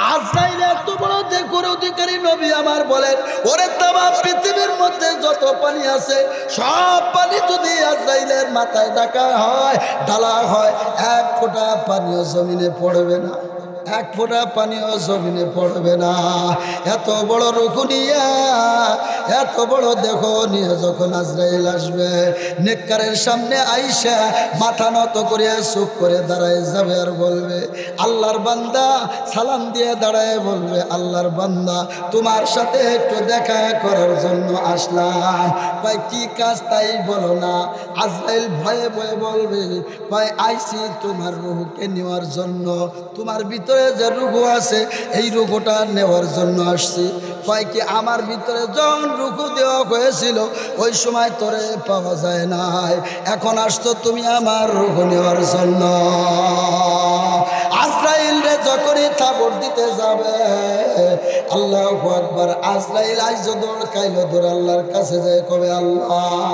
আজরাইল এত বড় দেখুর অধিকারী নবী আমার বলেন, ওরে তামাম পৃথিবীর মধ্যে যত পানি আছে সব পানি যদি আজরাইলের মাথায় ঢালা হয়, এক ফোঁটা পানিও জমিনে পড়বে না, এক ফোঁটা পানিও জমিনে পড়বে না। এত বড় রুকু নিয়ে, এত বড় দেহ নিয়ে যখন আজরাইল আসবে, নেককারের সামনে আইসা মাথা নত করে চুপ করে দাঁড়ায় যাবে আর বলবে, আল্লাহর বান্দা, সালাম দিয়ে দাঁড়ায় বলবে, আল্লাহর বান্দা তোমার সাথে একটু দেখা করার জন্য আসলাম। ভাই কি কাজ তাই বলো না। আজরাইল ভয়ে ভয়ে বলবে, ভাই আইসি তোমার রুহুকে নেওয়ার জন্য, তোমার ভিতরে যে রুহু আছে এই রুহুটা নেওয়ার জন্য আসছি। কয় কি আমার ভিতরে যখন রুহু দেওয়া হয়েছিল ওই সময় তোরে পাওয়া যায় নাই, এখন আসতো তুমি আমার রুহু নেওয়ার জন্য। আজরাইল রে যখনই থাপড় দিতে যাবে, আল্লাহু আকবার, আজরাইল আইজ দৌড় খাইল, দৌড় আল্লাহর কাছে যায় কবে, আল্লাহ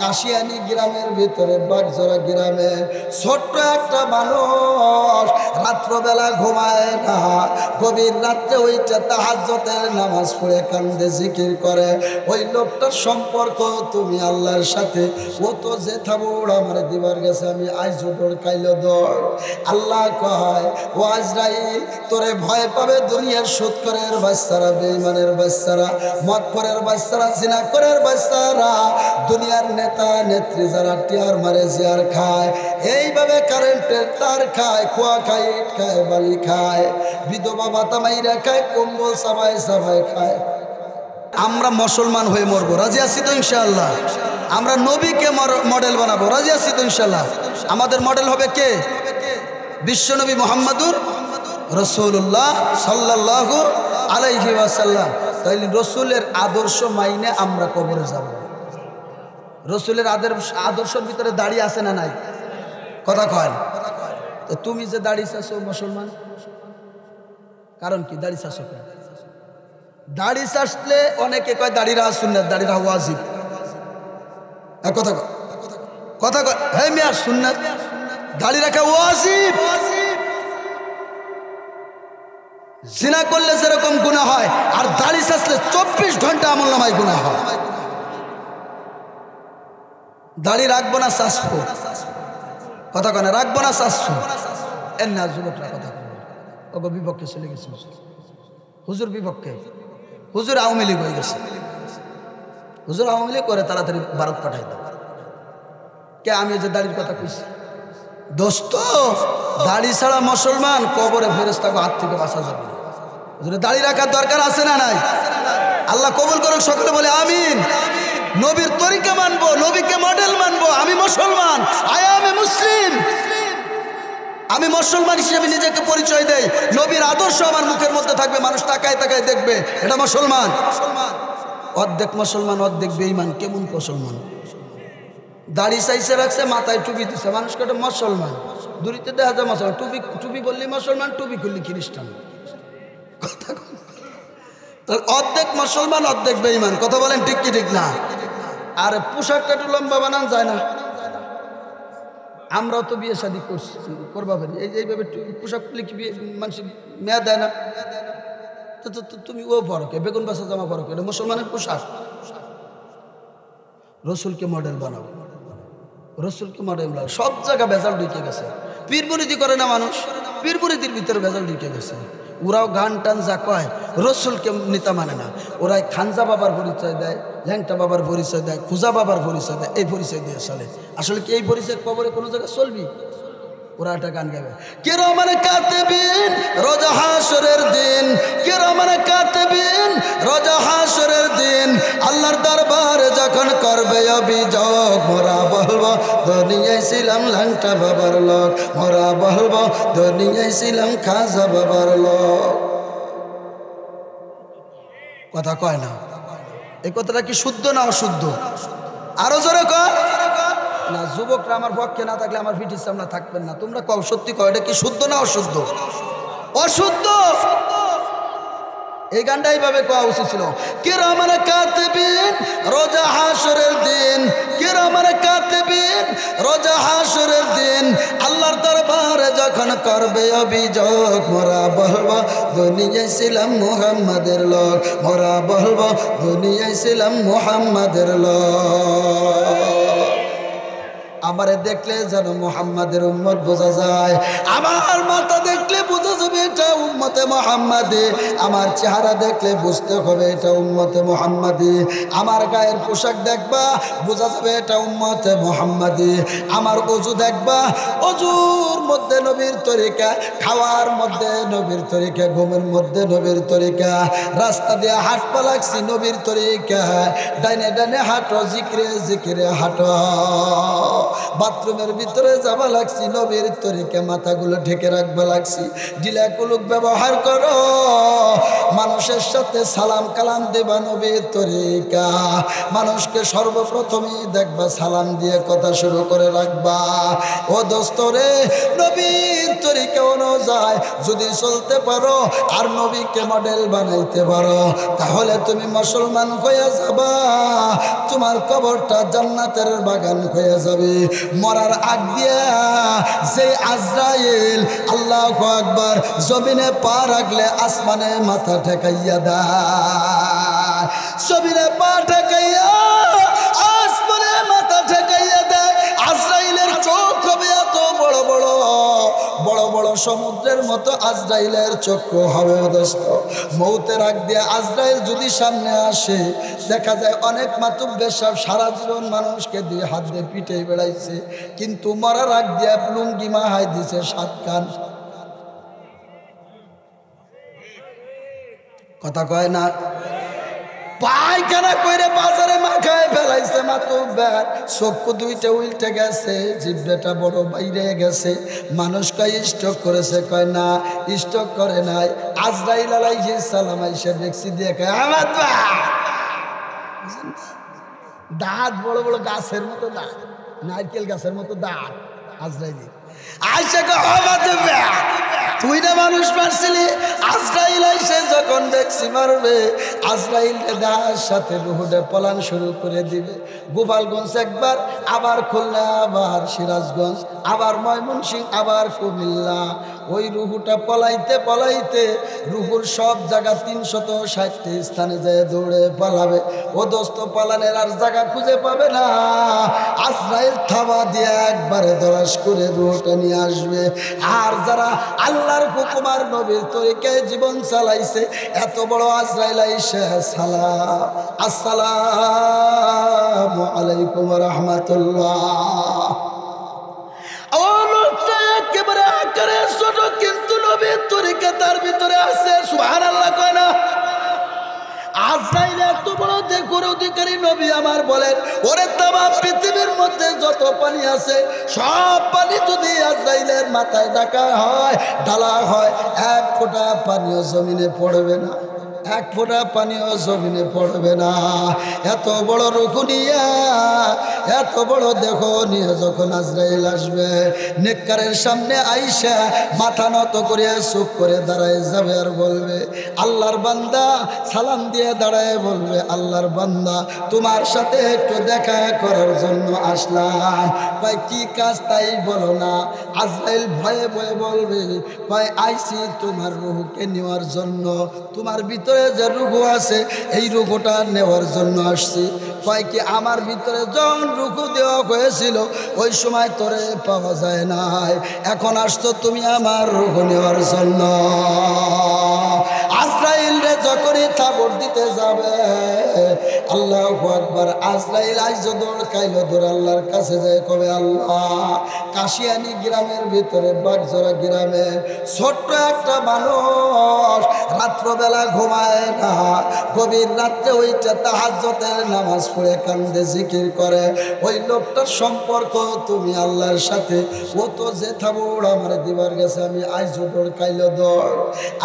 কাশিয়ানি গ্রামের ভিতরে বাগজরা গ্রামে ছোট্ট একটা মানুষ রাত্রবেলা ঘুমায় না, গভীর রাত্রে ওইটা তাহাজ্জুদের নামাজ পড়ে কান্দে জিকির করে, ওই লোকটার সম্পর্ক তুমি আল্লাহর সাথে। ও তো যে থাবড় আমার দিবার গেছে, আমি আইজ দৌড় খাইল দৌড়। আল্লাহ কয়, ও আজরাইল তোরে ভয় পাবে দুনিয়ার সুদখোরের বাচ্চারা, বেঈমানের বাচ্চারা, মদখোরের বাচ্চারা, জিনাখোরের বাচ্চারা, দুনিয়ার নেতা নেত্রী যারা টিয়ার মারে জিয়ার খায়, এইভাবে কারেন্টের তার খায়, খোয়া খায়, ইট খায়, বালি খায়, বিধবা ভাতা মাইরা খায়, কম্বল সাবাই সাবাই খায়। আমরা মুসলমান হয়ে মরবো, রাজি আছি তো ইনশাআল্লাহ? আমরা নবীকে মডেল বানাবো, রাজি আছি তো ইনশাআল্লাহ? আমাদের মডেল হবে কে? বিশ্বনবী মুহাম্মাদুর রাসূলুল্লাহ সাল্লাল্লাহু আলাইহি ওয়াসাল্লাম। তাইলে রসুলের আদর্শ মাইনে আমরা কবরে যাব। রসুলের আদর্শের ভিতরে দাড়ি আছে না নাই? কথা কয়। তো তুমি যে দাড়ি চাচ্ছো মুসলমান, কারণ কি দাড়ি চাচ্ছো? দাড়ি চাষলে অনেকে কয় দাড়িরা সুন্নাত, দাড়িরা ওয়াজিব। কথা কয়, কথা কয়, হে মিয়া সুন্নাত, দাড়ি রাখা ওয়াজিব। জিনা করলে যেরকম গুনাহ হয়, আর দাড়ি চাষলে 24 ঘন্টা আমলনামায় গুনাহ হয়। দাড়ি রাখবো না চাষবো? কথা কয় না, রাখবো না চাষবো? এর না যুবকরা কথা কয়, ওগো বিপক্ষে চলে গেছে হুজুর, বিপক্ষে হুজুর আওয়ামী লীগ হয়ে গেছে, হুজুর আওয়ামী লীগ করে তাড়াতাড়ি ভারত পাঠাই দাও। কে আমি যে দাড়ির কথা কইছি? দোস্ত, দাড়ি ছাড়া মুসলমান কবরে ফেরেশতাকে হাত থেকে বাঁচা যাবে না। হুজুর দাড়ি রাখার দরকার আছে না নাই? আল্লাহ কবুল করুক, সকলে বলে আমিন। নবীর তরিকা মানবো, নবীকে মডেল মানবো। আমি মুসলমান, আই এম এ মুসলিম। আমি মুসলমান হিসেবে নিজেকে পরিচয় দেই। নবীর আদর্শ আমার মুখের মধ্যে থাকবে, মানুষ তাকায় তাকায় দেখবে এটা মুসলমান। অর্ধেক মুসলমান অর্ধেক বেঈমান। কেমন মুসলমান? দাড়ি চাইছে রাখছে, মাথায় টুপি দিচ্ছে, মানুষ কটা মুসলমান। দূরিতে দেখা যায় মুসলমান, টুপি টুপি বললি মুসলমান, টুপি করলি খ্রিস্টান। কথা অর্ধেক মুসলমান অর্ধেক বেঈমান। কথা বলেন ঠিক কি ঠিক না? আর পোশাকটা একটু লম্বা বানান যায় না? আমরাও তো বিয়ে শাদী করছি, করবা পারি এইভাবে পোশাক করলে কি মানুষ মেয়া দেয় না? তো তুমি ও পরকে বেগুন বাসা জামা পরকে, এটা মুসলমানের পোশাক। রসুলকে মডেল বানাও, রসুলকে মডেল বানাও। সব জায়গা ভেজাল ঢুকে গেছে। পীরমুরিদি করে না মানুষ, পীরমুরিদির ভিতরে ভেজাল ঢুকে গেছে। ওরাও গান টান যা কয় রসুলকে নেতা মানে না। ওরাই খানজা বাবার পরিচয় দেয়, ল্যাংটা বাবার পরিচয় দেয়, খুজা বাবার পরিচয় দেয়, এই পরিচয় দিয়ে চলে। আসলে কি এই পরিচয় কবরে কোনো জায়গায় চলবি? ওরা একটা গান গাবে, কিরামান কাতিবিন রোজা হাসরের দিন, কিরামান কাতিবিন রোজা হাসরের দিন, আল্লাহর দরবারে যখন করবে অভিযোগ, মোরা বলবো দুনিয়ায় ছিলাম ল্যাংটা বাবার লোক, মোরা বলবো দুনিয়ায় ছিলাম খাজা বাবার লোক। কথা কয় না? এই কথাটা কি শুদ্ধ না অশুদ্ধ? আরো জোরে কয় না। যুবকরা আমার পক্ষে না থাকলে আমার পিঠির সামনে থাকবেন না। তোমরা কও, সত্যি কও, এটা কি শুদ্ধ না অশুদ্ধ? অশুদ্ধ। এই গানটা এইভাবে কোয়া উচিত ছিল, কিরামান কাতিবিন রোজা হাসরের দিন, কিরামান কাতিবিন রোজা হাসরের দিন আল্লাহর দরবারে যখন করবে অভিযোগ, মোরা বলবো দুনিয়ায় ছিলাম মুহাম্মাদের লোক, মোরা বলবো দুনিয়ায় ছিলাম মুহাম্মাদের লোক। আমারে দেখলে যেন মুহাম্মাদের উম্মত বোঝা যায়, আমার মাথা দেখলে বোঝা যাবে এটা উম্মতে মুহাম্মাদি, আমার চেহারা দেখলে বুঝতে হবে এটা উম্মতে মুহাম্মাদি, আমার গায়ের পোশাক দেখবা বোঝা যাবে এটা উম্মতে মুহাম্মাদি, আমার ওযু দেখবা ওযুর মধ্যে নবীর তরিকা, খাওয়ার মধ্যে নবীর তরিকা, ঘুমের মধ্যে নবীর তরিকা, রাস্তা দিয়ে হাঁটপা লাগছি নবীর তরিকা, ডাইনে ডাইনে হাঁটো জিকিরে জিকিরে হাঁটো, বাথরুমের ভিতরে যাবা লাগছি নবীর তরিকা, মাথাগুলো ঢেকে রাখবা লাগছি, ডিলা কুলুক ব্যবহার করো, মানুষের সাথে সালাম কালাম দেবা নবীর তরিকা, মানুষকে সর্বপ্রথমে দেখবা সালাম দিয়ে কথা শুরু করে রাখবা। ও দোস্ত রে, নবীর তরিকা অনুযায়ী যদি চলতে পারো আর নবীকে মডেল বানাইতে পারো, তাহলে তুমি মুসলমান হয়ে যাবা, তোমার কবরটা জান্নাতের বাগান হয়ে যাবে। মরার আগ দিয়া যে আজরাইল আল্লাহু আকবার জমিনে পা রাখলে আসমানে মাথা ঠেকাইয়া দেয়, জমিনে পা ঠেকাইয়া আসমানে মাথা ঠেকাইয়া দেয়, আজরাইলের চোখ হবে এত বড় বড়, বড় বড় সমুদ্রের মতো আজরাইলের চক্ষু হবে। মৌতের আগ দিয়ে আজরাইল যদি সামনে আসে, দেখা যায় অনেক মাতুব্বের সব সারা জীবন মানুষকে দিয়ে হাত দিয়ে পিঠে বেড়াইছে, কিন্তু মরার আগ দিয়ে লুঙ্গি মাহাই দিছে 7 কান। কথা কয় না, পায়খানা কইরে বাজারে মাখায় ফেলাইছে মাতুব্বার, চক্ষু দুইটা উল্টে গেছে, জিহ্বাটা বড় বাইরে গেছে, মানুষ কয় স্ট্রোক করেছে, কয় না স্ট্রোক করে নাই, আজরাইল আলাইহিস সালাম আইসা দেখছি দিয়ে কয় আমার দাঁত বড় বড় গাছের মতো, দাঁত নারকেল গাছের মতো দাঁত, আজরাইল আইসা কয় তুই না মানুষ মারছিলি, আজরাইল আইসে যখন দেখছি মারবে, আজরাইল দেহার সাথে রুহুটা পলান শুরু করে দিবে। গোপালগঞ্জ একবার, আবার খুলনা, আবার সিরাজগঞ্জ, আবার ময়মনসিংহ, আবার কুমিল্লা, ওই রুহুটা পলাইতে পলাইতে রুহুর সব জায়গা 360টি স্থানে যায় দৌড়ে পালাবে। ও দোস্ত পালানের আর জায়গা খুঁজে পাবে না, আজরাইল থাবা দিয়ে একবারে দরাস করে রুহুটা নিয়ে আসবে। আর যারা আল্লাহর হুকুম আর নবীর তরিকায় জীবন চালাইছে, এত বড় আজরাইল আইসা সালাম আসসালামু আলাইকুম ওয়া রাহমাতুল্লাহ, ও লোকটা একেবারে আকারে ছোট, কিন্তু নবীর তরিকা তার ভিতরে আছে, সুবহানাল্লাহ কয় না। আজরাইল এত বড় দেখুর অধিকারী নবী আমার বলেন, ওরে তামাম পৃথিবীর মধ্যে যত পানি আছে সব পানি যদি আজরাইলের মাথায় ডাকা হয়, ঢালা হয়, 1 ফোঁটা পানিও জমিনে পড়বে না, 1 ফোঁটা পানিও জমিনে পড়বে না। এত বড় রুকু নিয়া, এত বড় দেহ নিয়ে যখন আজরাইল আসবে, নেককারের সামনে আইসা মাথা নত করে চুপ করে দাঁড়ায় যাবে আর বলবে আল্লাহর বান্দা, সালাম দিয়ে দাঁড়ায় বলবে আল্লাহর বান্দা তোমার সাথে একটু দেখা করার জন্য আসলাম। ভাই কি কাজ তাই বলো না। আজরাইল ভয়ে ভয়ে বলবে ভাই আইসি তোমার রুহুকে নেওয়ার জন্য, তোমার ভিতরে যে রুহু আছে এই রুহুটা নেওয়ার জন্য আসছি। কয় কি আমার ভিতরে যখন রুহু দেওয়া হয়েছিল ওই সময় তোরে পাওয়া যায় নাই, এখন আসতো তুমি আমার রুহু নেওয়ার জন্য। আজরাইল রে যখনই থাবর দিতে যাবে, আল্লাহু আকবার, আজরাইল আইজ দৌড় কাইলো দৌড় আল্লাহর কাছে যায় কবে আল্লাহ। কাশিয়ানি গ্রামের ভিতরে বাগজরা গ্রামে ছোট্ট একটা মানুষ রাত্রবেলা ঘুমায় না, গভীর রাত্রে ওইটা তাহাজ্জুদের নামাজ পড়ে কান্দে জিকির করে। ওই লোকটার সম্পর্ক তুমি আল্লাহর সাথে, ও তো যে থাবড় আমার দিবার গেছে, আমি আইজ দৌড় কাইলো দৌড়।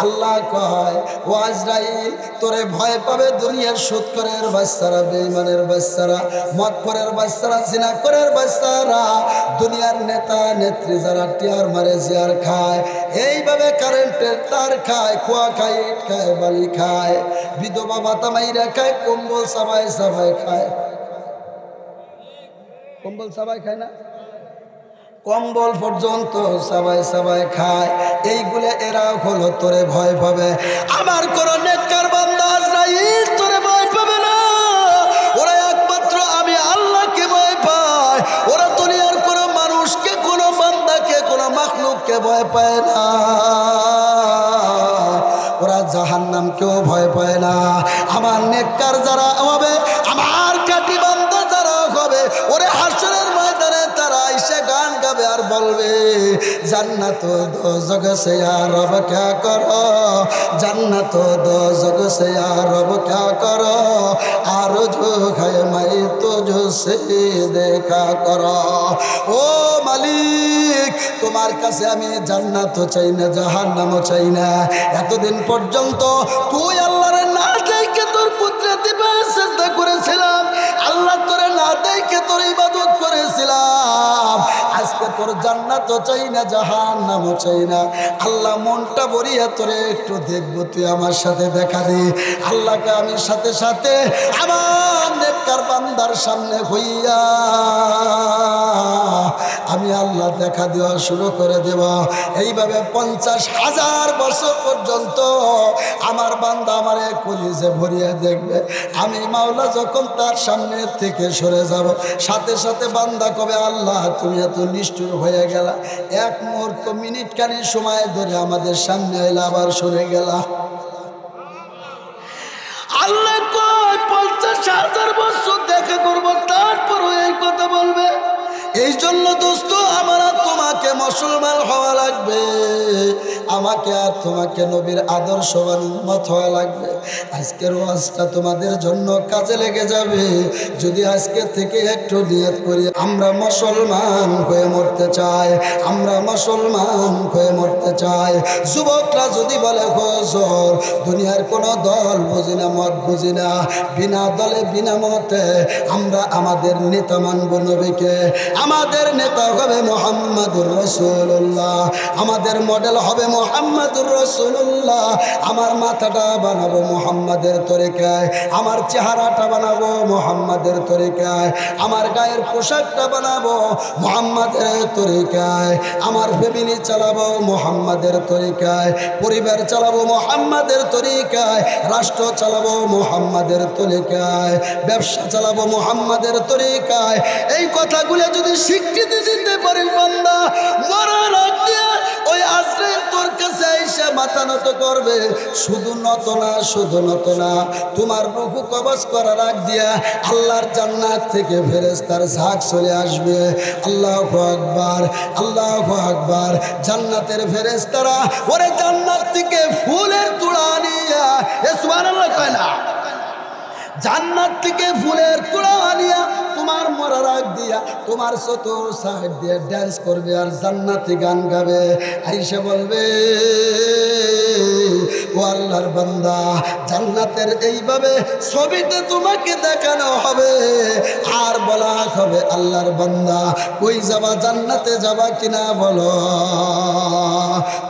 আল্লাহ কয় ও আজরাইল তোরে ভয় পাবে দুনিয়ার সুদখোরের বাচ্চারা, বেঈমানের বাচ্চারা, মদখোরের বাচ্চারা, জিনাখোরের বাচ্চারা, দুনিয়ার নেতা নেত্রী যারা টিয়ার মারে জিয়ার খায়, এইভাবে কারেন্টের তার খায়, খোয়া খাই খায়, বালি খায়, বিধবা ভাতা মাইরা খায়, কম্বল সাবাই সাবাই খায়। কম্বল সাবাই খায় না, কম্বল পর্যন্ত সবাই সবাই খায়। এইগুলো এরা হলো তোরে ভয় পাবে। আমার কোন নেককার বান্দা আজরাইল তোরে ভয় পাবে না। ওরা একমাত্র আমি আল্লাহকে ভয় পায়। ওরা দুনিয়ার কোনো মানুষকে, কোনো বান্দাকে, কোনো মাখলুককে ভয় পায় না। ওরা জাহান্নামকেও ভয় পায় না। আমার নেককার যারা হবে, আমার কাটি বান্দা যারা হবে, ওরে হাসরের ময়দানে তারা এসে গান গাবে আর বলবে, জান্নাত দো জগ সে রব ক্যা করো, জান্নাত দো জগ সে রব ক্যা করো, আরজু খায় মাই তুঝসে দেখা করো। ও মালিক, তোমার কাছে আমি জান্নাতও চাই না, জাহান্নামও চাই না। এতদিন পর্যন্ত তুই আল্লাহর না দেখে তোর কুদরতি সিজদা করেছিলাম, আল্লাহ তোরে না দেখে তোর ইবাদত করেছিলাম। আজকে তোর জান্নাতও চাই না, জাহান্নামও চাই না। আল্লাহ মনটা ভরিয়া তোরে একটু দেখবো, তুই আমার সাথে দেখা দে। আল্লাহকে আমি সাথে সাথে আমার নেককার বান্দার সামনে হইয়া আমি আল্লাহ দেখা দেওয়া শুরু করে দেব। এইভাবে 50,000 বছর পর্যন্ত আমার বান্দা আমারে কলিজে ভরিয়ে দেখবে। আমি মাওলা যখন তার সামনে থেকে সরে যাব, সাথে সাথে বান্দা কবে, আল্লাহ তুমি এত নিষ্ঠুর হয়ে গেলা, এক মুহূর্ত মিনিটখানি সময় ধরে আমাদের সামনে এলে আবার সরে গেলা। আল্লাহ কয় 50,000 বছর দেখা করবো, তারপরও এই কথা বলবে। এই জন্য দোস্ত, আমার আর তোমাকে মুসলমান হওয়া লাগবে, আমাকে আর তোমাকে নবীর আদর্শবান উম্মত হওয়া লাগবে। আজকের ওয়াজটা তোমাদের জন্য কাজে লেগে যাবে যদি আজকে থেকে একটু নিয়ত করি, আমরা মুসলমান হয়ে মরতে চাই, আমরা মুসলমান হয়ে মরতে চাই। যুবকরা যদি বলে হুজুর দুনিয়ার কোনো দল বুঝি না, মত বুঝি না, বিনা দলে বিনা মতে আমরা আমাদের নেতা মানব নবীকে, আমাদের নেতা হবে মুহাম্মাদুর রাসূলুল্লাহ, আমাদের মডেল হবে মুহাম্মাদুর রাসূলুল্লাহ। আমার মাথাটা বানাবো মুহাম্মাদের তরিকায়, আমার চেহারাটা বানাবো মুহাম্মাদের তরিকায়, আমার গায়ের পোশাকটা বানাবো মুহাম্মাদের তরিকায়, আমার ফ্যামিলি চালাবো মুহাম্মাদের তরিকায়, পরিবার চালাবো মুহাম্মাদের তরিকায়, রাষ্ট্র চালাবো মুহাম্মাদের তরিকায়, ব্যবসা চালাবো মুহাম্মাদের তরিকায়। এই কথাগুলো যদি স্বীকৃতি দিতে পারি বান্দা, মরার আগে ওই আজরাইল তোর কাছে এসে মাথা নত করবে। শুধু নত না, শুধু নত না, তোমার রূহ কবজ করার আগ দিয়া আল্লাহর জান্নাত থেকে ফেরেশতার ঝাঁক চলে আসবে। আল্লাহু আকবার, আল্লাহু আকবার। জান্নাতের ফেরেশতারা ওরে জান্নাত থেকে ফুলের তুড়া নিয়া, এ সুবহানাল্লাহ কয় না, জান্নাত থেকে ফুলের তুড়া আনিয়া তোমার মরার আগ দিয়া তোমার চতুর সাইড দিয়ে ড্যান্স করবে আর জান্নাতি গান গাবে। আইসা বলবে, ও আল্লাহর বান্দা, জান্নাতের এইভাবে ছবিতে তোমাকে দেখানো হবে আর বলা হবে, আল্লাহর বান্দা কই যাবা, জান্নাতে যাবা কিনা বলো।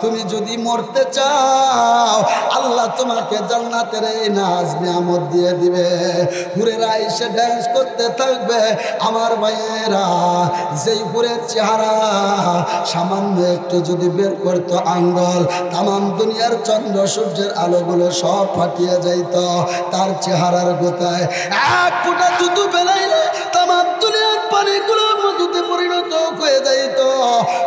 তুমি যদি মরতে চাও আল্লাহ তোমাকে জান্নাতের এই নাজ নিয়ামত দিয়ে দিবে। হুরেরা এসে ড্যান্স করতে থাকবে। আমার ভাইয়েরা, যেই হুরের চেহারা সামান্য একটু যদি বের করতো আঙ্গল, তামাম দুনিয়ার চন্দ্র সূর্যের আলোগুলো সব ফাটিয়ে যাইত তার চেহারার গোতায়। এক ফুটা দুধু বেলাইলে তামাম দুনিয়ার পানিগুলো মধুতে পরিণত হয়ে যাইত।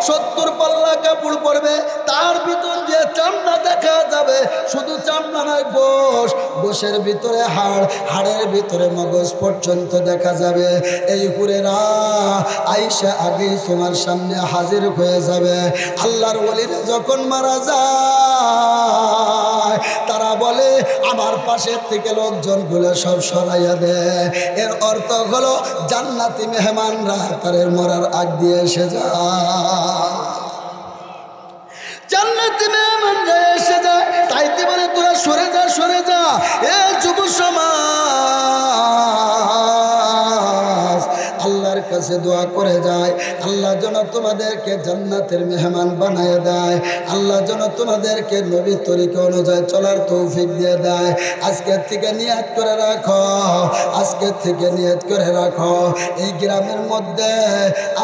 70 পাল্লা কাপড় পরবে, তার ভিতর দিয়ে চামড়া দেখা যাবে, শুধু চামড়া নয়, গোশ, গোশের ভিতরে হাড়, হাড়ের ভিতরে মগজ পর্যন্ত দেখা যাবে। এই হুরেরা আইসা আগেই তোমার সামনে হাজির হয়ে যাবে। আল্লাহর ওলিরা যখন মারা যায় তারা বলে, আমার পাশের থেকে লোকজনগুলো সব সরাইয়া দেয়। এর অর্থ হলো জান্নাতি মেহমানরা তাদের মরার আগ দিয়ে এসে যায়, জান্নাতি মেহমানরা এসে যায়। তাইতে বলে তোরা সরে যা, সরে যা। এ যুব সমাজ, আল্লাহর কাছে দোয়া করে যায় আল্লাহ যেন তোমাদেরকে জান্নাতের মেহমান বানায় দেয়, আল্লাহ যেন তোমাদেরকে নবীর তরিকা অনুযায়ী চলার তৌফিক দিয়ে দেয়। আজকের থেকে নিয়ত করে রাখো, আজকের থেকে নিয়ত করে রাখো এই গ্রামের মধ্যে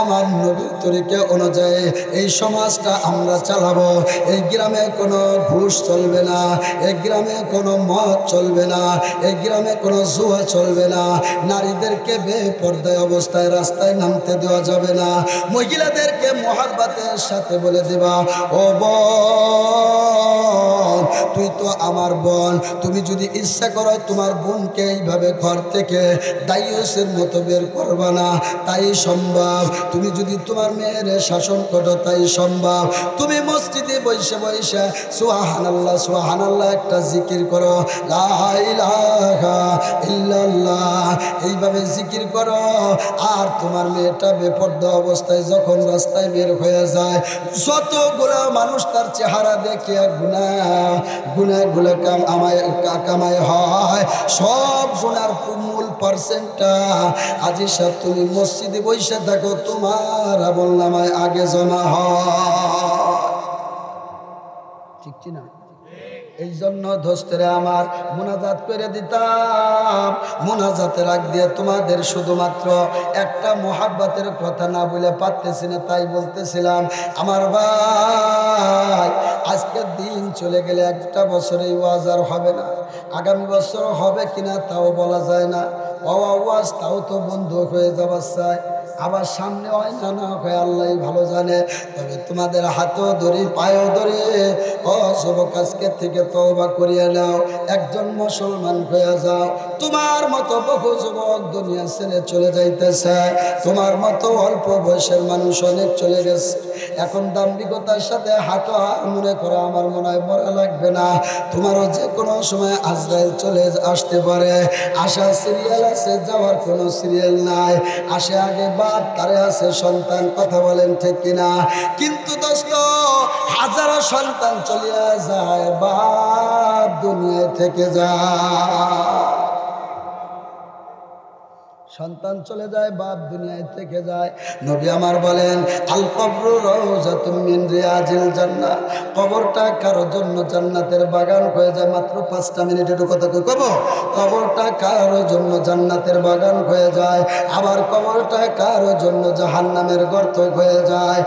আমার নবীর তরিকা অনুযায়ী এই সমাজটা আমরা চালাবো। এই গ্রামে কোনো ঘুষ চলবে না, এই গ্রামে কোনো মদ চলবে না, এই গ্রামে কোনো জুয়া চলবে না, নারীদেরকে বেপর্দায় অবস্থায় রাস্তায় নামতে দেওয়া যাবে না, মহিলাদেরকে মহাব্বতের সাথে বলে দিবা ও বোন তুই তো আমার বোন, তুমি যদি ইচ্ছা করো তোমার বোনকে এইভাবে ঘর থেকে দায়ুসের মতো বের করবা না, তাই সম্ভব। তুমি যদি তোমার মেয়ের শাসন করো তাই সম্ভব। তুমি মসজিদে বসে বসে সুবহানাল্লাহ সুবহানাল্লাহ একটা জিকির করো, লা ইলাহা ইল্লাল্লাহ এইভাবে জিকির করো। আর তোমার মেয়েটা বেপর্দা অবস্থায় যখন রাস্তায় বের হয়ে যায়, যতগুলো মানুষ তার চেহারা দেখিয়া গুনাহগুলো কামায় হয়, সব গুনার মূল পার্সেন্টটা আজি সাহেব তুমি মসজিদে বসে থাকো, তোমার আমলনামায় আগে জমা হয়। ঠিক কি না? এই জন্য দোস্তরে আমার মুনাজাত করে দিতাম, মুনাজাতের আগ দিয়ে তোমাদের শুধুমাত্র একটা মোহাব্বতের কথা না বলে পারতেছি না, তাই বলতেছিলাম আমার ভাই আজকের দিন চলে গেলে একটা বছরে ওয়াজ আর হবে না, আগামী বছর হবে কিনা তাও বলা যায় না, ওয়াজ তাও তো বন্ধ হয়ে যাবার চায়, আবার সামনে হয় না না হয় আল্লাহ ভালো জানে। তবে তোমাদের হাতও ধরি পায়েও ধরে ও যুবক আজকে থেকে তওবা করিয়া নাও, একজন মুসলমান হয়ে যাও। তোমার মতো বহু যুবক দুনিয়া ছেড়ে চলে যাইতেছে, তোমার মতো অল্প বয়সের মানুষ অনেক চলে গেছে। এখন দাম্ভিকতার সাথে হাঁটো আর মনে করো আমার মনে হয় মরা লাগবে না, তোমারও যে কোনো সময় আজরাইল চলে আসতে পারে। আসার সিরিয়াল আছে, যাওয়ার কোনো সিরিয়াল নাই। আসে আগে বাপ, তারে আছে সন্তান, কথা বলেন ঠিক কিনা? কিন্তু দোস্ত হাজারো সন্তান চলিয়া যায়, বাপ দুনিয়া থেকে যায়। সন্তান চলে যায়, বাপ দুনিয়ায় থেকে যায়। নবী আমার বলেন আল কবরু রাউযাতুম মিন রিয়াজিল জান্নাহ, কবরটা কারোর জন্য জান্নাতের বাগান হয়ে যায়। মাত্র 5টা মিনিট একটু কথা কই কব। কবরটা কারোর জন্য জান্নাতের বাগান হয়ে যায়, আবার কবরটা কারোর জন্য জাহান্নামের গর্ত হয়ে যায়।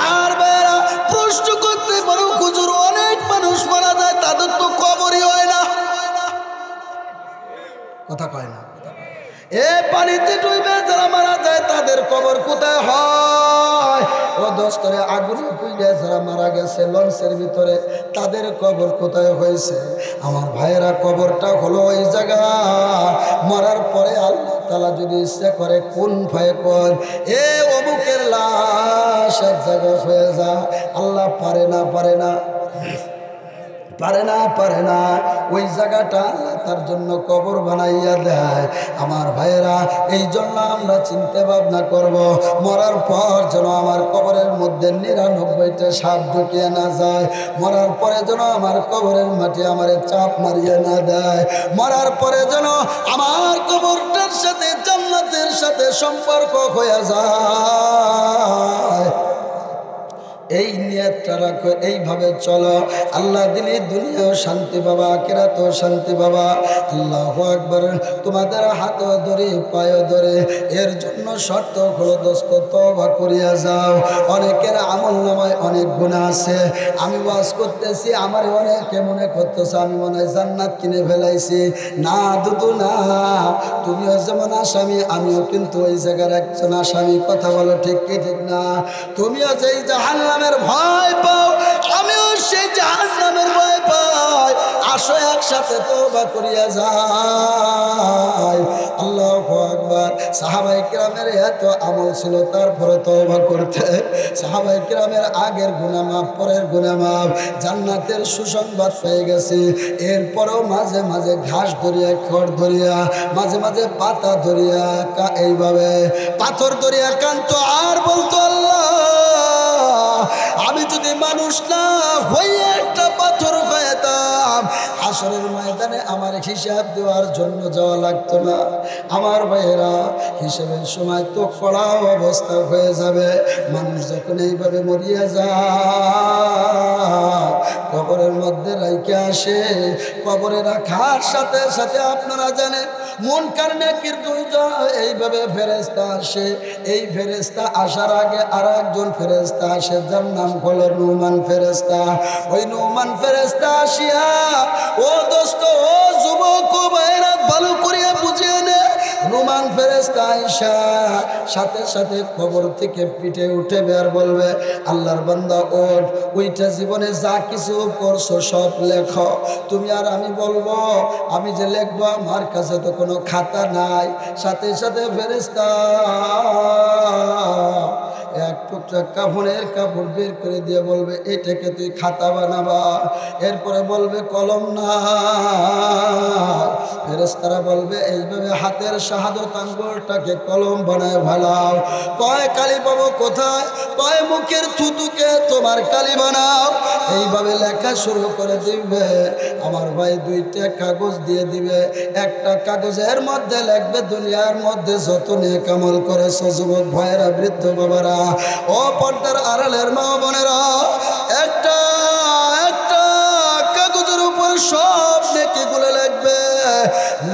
আমার বেরা প্রশ্ন করতে পারো হুজুর অনেক মানুষ মারা যায়, তাদের তো কবরই হয় না, কথা কয় না। এ পানিতে ডুবে যারা মারা যায় তাদের কবর কোথায় হয়? ও দোস্তরে আগুনে পুড়ে যারা মারা গেছে লঞ্চের ভিতরে, তাদের কবর কোথায় হয়েছে? আমার ভাইয়েরা কবরটা হলো ওই জায়গা মরার পরে আল্লাহ তাআলা যদি ইচ্ছা করে কোন ফায়াকুন, এ অমুকের লাশ এক জায়গা হয়ে যা, আল্লাহ পারে না পারে না ওই জায়গাটা আল্লাহ তার জন্য কবর বানাইয়া দেয়। আমার ভাইয়েরা এই জন্য আমরা চিন্তা ভাবনা করব মরার পর যেন আমার কবরের মধ্যে 99টা সাপ ঢুকিয়ে না যায়, মরার পরে যেন আমার কবরের মাটি আমারে চাপ মারিয়ে না দেয়, মরার পরে যেন আমার কবরটার সাথে জান্নাতের সাথে সম্পর্ক হয়ে যায়। এই নিয়তটা রাখো, এইভাবে চলো, আল্লাহ দিলে দুনিয়াও শান্তি পাবা, আখিরাতেও শান্তি পাবা। আল্লাহু আকবার। তোমাদের হাত ধরে পায়ে ধরে এর জন্য শর্ত হলো দোস্ত তওবা করিয়া যাও। অনেকের আমলনামায় অনেক গুনাহ আছে, আমি ওয়াজ করতেছি আমার অনেকে মনে করতেছে আমি মনে হয় জান্নাত কিনে ফেলাইছি। না দুদু না, তুমিও যেমন আসামি আমিও কিন্তু ওই জায়গার একজন আসামি, কথা বলো ঠিক কি ঠিক না? তুমিও যেই জাহান্নামের ভয় পাও আমিও সেই জাহান্নামের ভয় পাই, আসো একসাথে তওবা করিয়া যাই। আল্লাহু আকবার। সাহাবায়ে কেরামের এত আমল ছিল তারপরে তওবা করতে, সাহাবায়ে কেরামের আগের গুনাহ মাফ পরের গুনাহ মাফ, জান্নাতের সুসংবাদ পেয়ে গেছে। এরপরেও মাঝে মাঝে ঘাস ধরিয়া খড় ধরিয়া মাঝে মাঝে পাতা ধরিয়া এইভাবে পাথর ধরিয়া কান্ত আর বলতো আল্লাহ আমি যদি মানুষ না হয়ে একটা পাথর হইতাম, হাসরের ময়দানে আমার হিসাব দেওয়ার জন্য যাওয়া লাগতো না। আমার ভাইয়েরা, হিসাবের সময় তো কড়া অবস্থা হয়ে যাবে। মানুষ যখন এইভাবে মরিয়া যায়, কবরের মধ্যে রাইকে আসে, কবরে রাখার সাথে সাথে আপনারা জানেন মুনকার নাকির দুইজন এইভাবে ফেরেশতা আসে। এই ফেরেশতা আসার আগে আর একজন ফেরেশতা আসে, যার নাম হলো নুমান ফেরেশতা। ওই নুমান ফেরেশতা আসিয়া, ও দোস্ত, ও যুবক, ও ভাইরা, ভালো করিয়া বুঝিয়ে নে। নুমান ফেরেশতা আইসা সাথে সাথে কবর থেকে পিঠে উঠে বের বলবে, আল্লাহর বান্দা ওঠ, ওইটা জীবনে যা কিছু করছো সব লেখো। তুমি আর আমি বলবো, আমি যে লিখবো, আমার কাছে তো কোনো খাতা নাই। সাথে সাথে ফেরেশতা এক টুকরা কাফনের কাপড় বের করে দিয়ে বলবে, এটাকে তুই খাতা বানাবা। এরপরে বলবে কলম না। ফেরেশতারা বলবে, এইভাবে হাতের শাহাদত আঙ্গুলটাকে কলম বানায় ভালাও। কয় কালি পাবো কোথায়? কয় মুখের থুতুকে তোমার কালি বানাও। এইভাবে লেখা শুরু করে দিবে। আমার ভাই দুইটা কাগজ দিয়ে দিবে। একটা কাগজের মধ্যে লিখবে, দুনিয়ার মধ্যে যত নেক আমল করেছো। যুবক ভাইয়েরা, বৃদ্ধ বাবারা, ও পর্দার আড়ালের মা বোনেরা, একটা একটা কাগজের উপর সব নেকিগুলো লিখবে।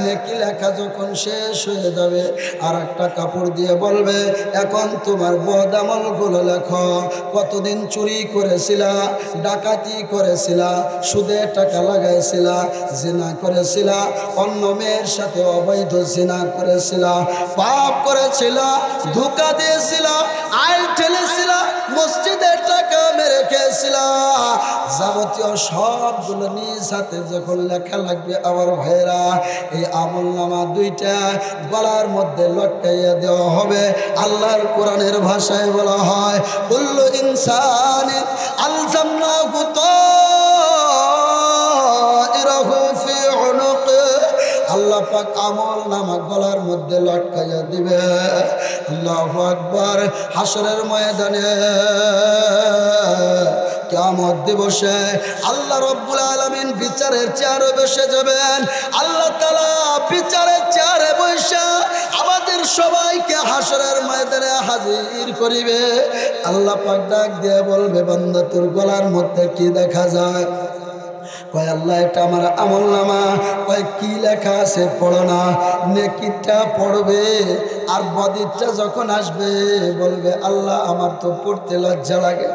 নেকি লেখা যখন শেষ হয়ে যাবে, আর একটা কাপড় দিয়ে বলবে, এখন তোমার বদ আমলগুলো লেখো। কতদিন চুরি করেছিলা, ডাকাতি করেছিলা, সুদে টাকা লাগাইছিলা, জিনা করেছিলা, অন্য মেয়ের সাথে অবৈধ জিনা করেছিলা, পাপ করেছিলা, ধোঁকা দিয়েছিলা, আইল ঠেলেছিলা, মসজিদের টাকা মেরে খেয়েছিলা, যাবতীয় সবগুলো নিজ হাতে যখন লেখা লাগবে, আমার ভাইয়েরা, এই আমলনামা দুইটা গলার মধ্যে লটকাইয়া দেওয়া হবে। আল্লাহর কোরআনের ভাষায় বলা হয়, কুল্লু ইনসানি আলজামনাহু তাইরাহু ফি উনুকি। আল্লাহ পাক আমলনামা গলার মধ্যে লটকাইয়া দিবে। আল্লাহু আকবার। হাসরের ময়দানে কিয়ামত দিবসে আল্লাহ রাব্বুল আলামিন বিচারের চেয়ারে বসে যাবেন। আল্লাহ তাআলা বিচারের চেয়ারে বসে আমাদের সবাইকে হাসরের ময়দানে হাজির করিবে। আল্লাহ পাক ডাক দিয়ে বলবে, বান্দা, তোর গলার মধ্যে কি দেখা যায়? কয়, আল্লাহ, এটা আমার আমলনামা। কয়, কি লেখা আছে? পড়ো না। নেকিটা পড়বে, আর বদিরটা যখন আসবে বলবে, আল্লাহ, আমার তো পড়তে লজ্জা লাগে।